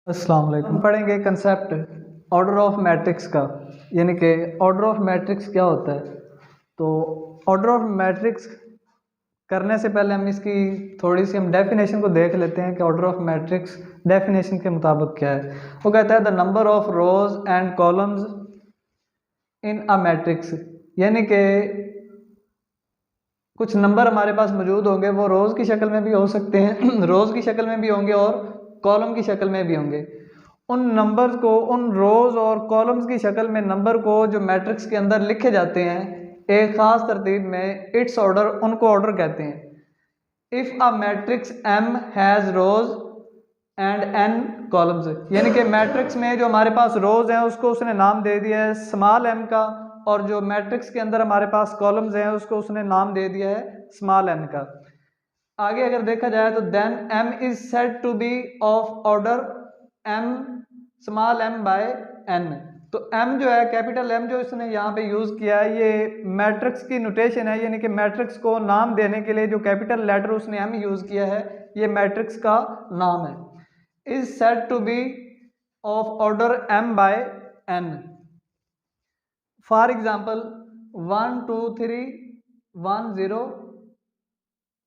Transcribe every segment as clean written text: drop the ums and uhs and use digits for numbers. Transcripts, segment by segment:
अस्सलाम वालेकुम। पढ़ेंगे कंसेप्ट ऑर्डर ऑफ मैट्रिक्स का, यानी कि ऑर्डर ऑफ मैट्रिक्स क्या होता है। तो ऑर्डर ऑफ मैट्रिक्स करने से पहले हम इसकी थोड़ी सी डेफिनेशन को देख लेते हैं कि ऑर्डर ऑफ मैट्रिक्स डेफिनेशन के मुताबिक क्या है। वो कहता है the number of rose and columns in a matrix, यानी कि कुछ नंबर हमारे पास मौजूद होंगे, वो रोज़ की शक्ल में भी हो सकते हैं रोज़ की शक्ल में भी होंगे और कॉलम की शक्ल में भी होंगे। उन नंबर्स को, उन रोज़ और कॉलम्स की शक्ल में नंबर को जो मैट्रिक्स के अंदर लिखे जाते हैं एक ख़ास तरतीब में, इट्स ऑर्डर, उनको ऑर्डर कहते हैं। If a matrix M has rows and N columns, यानी कि मैट्रिक्स में जो हमारे पास रोज हैं उसको उसने नाम दे दिया है स्मॉल एम का, और जो मैट्रिक्स के अंदर हमारे पास कॉलम्स हैं उसको उसने नाम दे दिया है स्मॉल एम का। आगे अगर देखा जाए तो then M is said to be of order M small M by N. तो एम जो है, कैपिटल एम जो इसने यहाँ पे यूज किया है, ये मैट्रिक्स की नोटेशन है, यानी कि मैट्रिक्स को नाम देने के लिए जो कैपिटल लेटर उसने एम यूज किया है, ये मैट्रिक्स का नाम है। Is said to be of order M by N. For example 1 2 3 1 0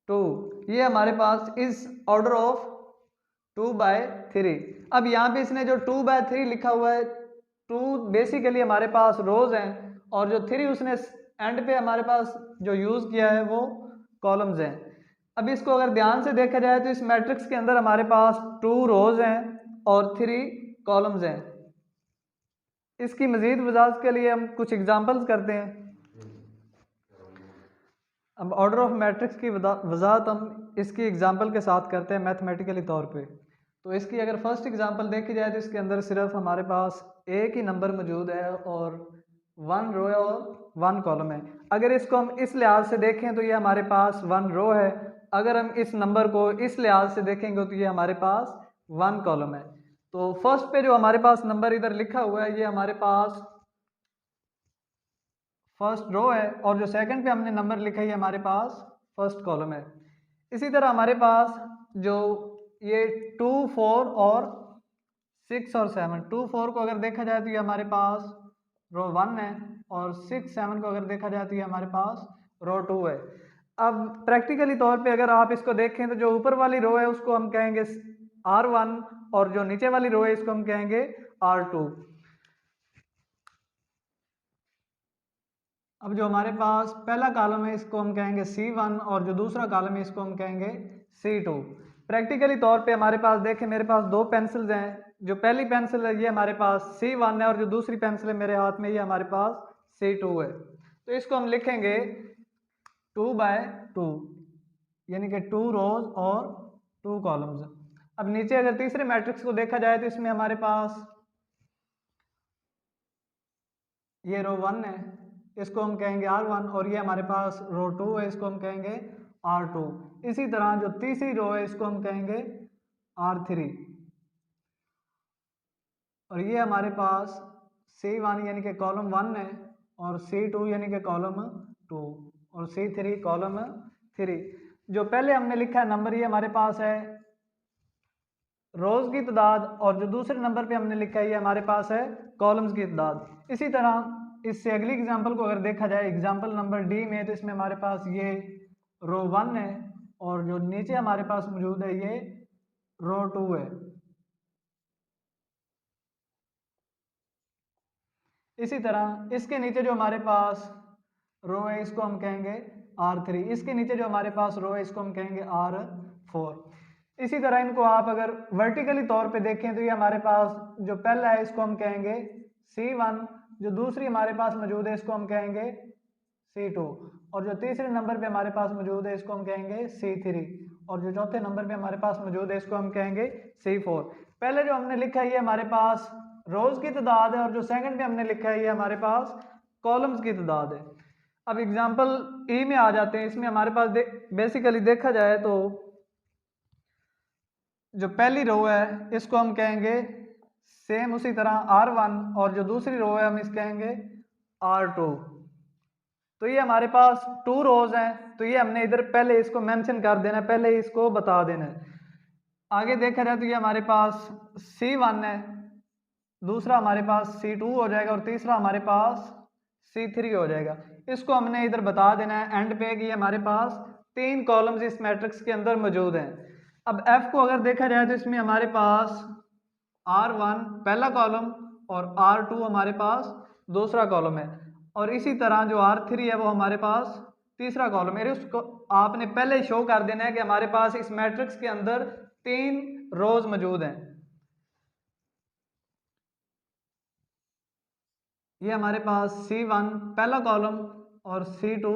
2, ये हमारे पास इस ऑर्डर ऑफ 2/3। अब यहाँ पे इसने जो 2/3 लिखा हुआ है, 2 बेसिकली हमारे पास रोज हैं और जो 3 उसने एंड पे हमारे पास जो यूज किया है वो कॉलम्स हैं। अब इसको अगर ध्यान से देखा जाए तो इस मैट्रिक्स के अंदर हमारे पास 2 रोज हैं और 3 कॉलम्स हैं। इसकी मजीद वजाहत के लिए हम कुछ एग्जांपल्स करते हैं। अब ऑर्डर ऑफ मैट्रिक्स की वजाहत हम इसकी एग्जांपल के साथ करते हैं मैथमेटिकली तौर पे। तो इसकी अगर फर्स्ट एग्जांपल देखी जाए तो इसके अंदर सिर्फ हमारे पास एक ही नंबर मौजूद है और 1 रो है और 1 कॉलम है। अगर इसको हम इस लिहाज से देखें तो ये हमारे पास 1 रो है, अगर हम इस नंबर को इस लिहाज से देखेंगे तो ये हमारे पास 1 कॉलम है। तो फर्स्ट पे जो हमारे पास नंबर इधर लिखा हुआ है ये हमारे पास फर्स्ट रो है, और जो सेकंड पे हमने नंबर लिखा है ये हमारे पास फर्स्ट कॉलम है। इसी तरह हमारे पास जो ये 2 4 और 6 और 7, 2 4 को अगर देखा जाए तो ये हमारे पास रो 1 है, और 6 7 को अगर देखा जाए तो ये हमारे पास रो 2 है। अब प्रैक्टिकली तौर पे अगर आप इसको देखें तो जो ऊपर वाली रो है उसको हम कहेंगे R1, और जो नीचे वाली रो है इसको हम कहेंगे R2। अब जो हमारे पास पहला कॉलम है इसको हम कहेंगे C1, और जो दूसरा कॉलम है इसको हम कहेंगे C2। प्रैक्टिकली तौर पे हमारे पास देखें, मेरे पास दो पेंसिल्स हैं। जो पहली पेंसिल है ये हमारे पास C1 है, और जो दूसरी पेंसिल है मेरे हाथ में ये हमारे पास C2 है। तो इसको हम लिखेंगे 2/2, यानी कि 2 रोज और 2 कॉलम्स। अब नीचे अगर तीसरे मैट्रिक्स को देखा जाए तो इसमें हमारे पास ये रो 1 है, इसको हम कहेंगे R1, और ये हमारे पास रो 2 है, इसको हम कहेंगे R2। इसी तरह जो तीसरी रो है इसको हम कहेंगे R3, और ये हमारे पास C1 यानी कि कॉलम 1 है, और C2 यानी कि कॉलम 2, और C3 कॉलम 3। जो पहले हमने लिखा है नंबर ये हमारे पास है रोज की तादाद, और जो दूसरे नंबर पे हमने लिखा है ये हमारे पास है कॉलम्स की तादाद। इसी तरह इससे अगली एग्जांपल को अगर देखा जाए एग्जांपल नंबर डी में, तो इसमें हमारे पास ये रो 1 है, और जो नीचे हमारे पास मौजूद है ये रो 2 है। इसी तरह इसके नीचे जो हमारे पास रो है इसको हम कहेंगे R3, इसके नीचे जो हमारे पास रो है इसको हम कहेंगे R4। इसी तरह इनको आप अगर वर्टिकली तौर पे देखें तो ये हमारे पास जो पहला है इसको हम कहेंगे C1, जो दूसरी हमारे पास मौजूद है इसको हम कहेंगे C2, और जो तीसरे नंबर पे हमारे पास मौजूद है इसको हम कहेंगे C3, और जो चौथे नंबर पे हमारे पास मौजूद है इसको हम कहेंगे C4। पहले जो हमने लिखा है ये हमारे पास रोज की तादाद है, और जो सेकंड पे हमने लिखा है ये हमारे पास कॉलम्स की तादाद है। अब एग्जांपल ई में आ जाते हैं। इसमें हमारे पास बेसिकली देखा जाए तो जो पहली रो है इसको हम कहेंगे सेम उसी तरह R1, और जो दूसरी रो है हम इस कहेंगे R2। तो ये हमारे पास 2 रोज हैं, तो ये हमने इधर पहले इसको मेंशन कर देना है, पहले इसको बता देना है। आगे देखा जाए तो ये हमारे पास C1 है, दूसरा हमारे पास C2 हो जाएगा और तीसरा हमारे पास C3 हो जाएगा। इसको हमने इधर बता देना है एंड पे कि हमारे पास 3 कॉलम्स इस मैट्रिक्स के अंदर मौजूद हैं। अब F को अगर देखा जाए तो इसमें हमारे पास R1 पहला कॉलम और R2 हमारे पास दूसरा कॉलम है, और इसी तरह जो R3 है वो हमारे पास तीसरा कॉलम है। उसको आपने पहले शो कर देना है कि हमारे पास इस मैट्रिक्स के अंदर 3 रोज मौजूद हैं। ये हमारे पास C1 पहला कॉलम और C2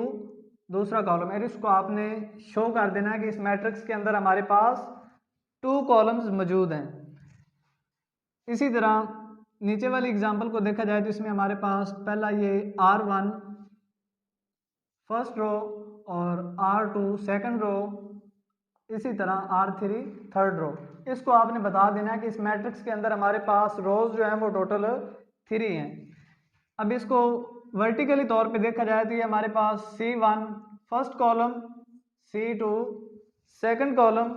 दूसरा कॉलम है। इसको आपने शो कर देना है कि इस मैट्रिक्स के अंदर हमारे पास 2 कॉलम्स मौजूद हैं। इसी तरह नीचे वाली एग्जांपल को देखा जाए तो इसमें हमारे पास पहला ये R1 फर्स्ट रो और R2 सेकंड रो, इसी तरह R3 थर्ड रो। इसको आपने बता देना है कि इस मैट्रिक्स के अंदर हमारे पास रोज जो हैं वो टोटल 3 हैं। अब इसको वर्टिकली तौर पे देखा जाए तो ये हमारे पास C1 first column, C2 second column,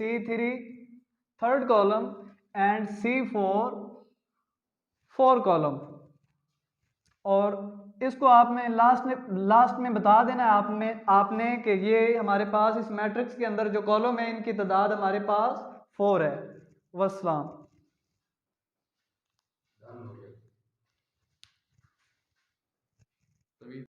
C3 third column and C4 four column. और इसको आपने लास्ट में बता देना है आपने कि ये हमारे पास इस मैट्रिक्स के अंदर जो कॉलम है इनकी तादाद हमारे पास 4 है। वस्सलाम।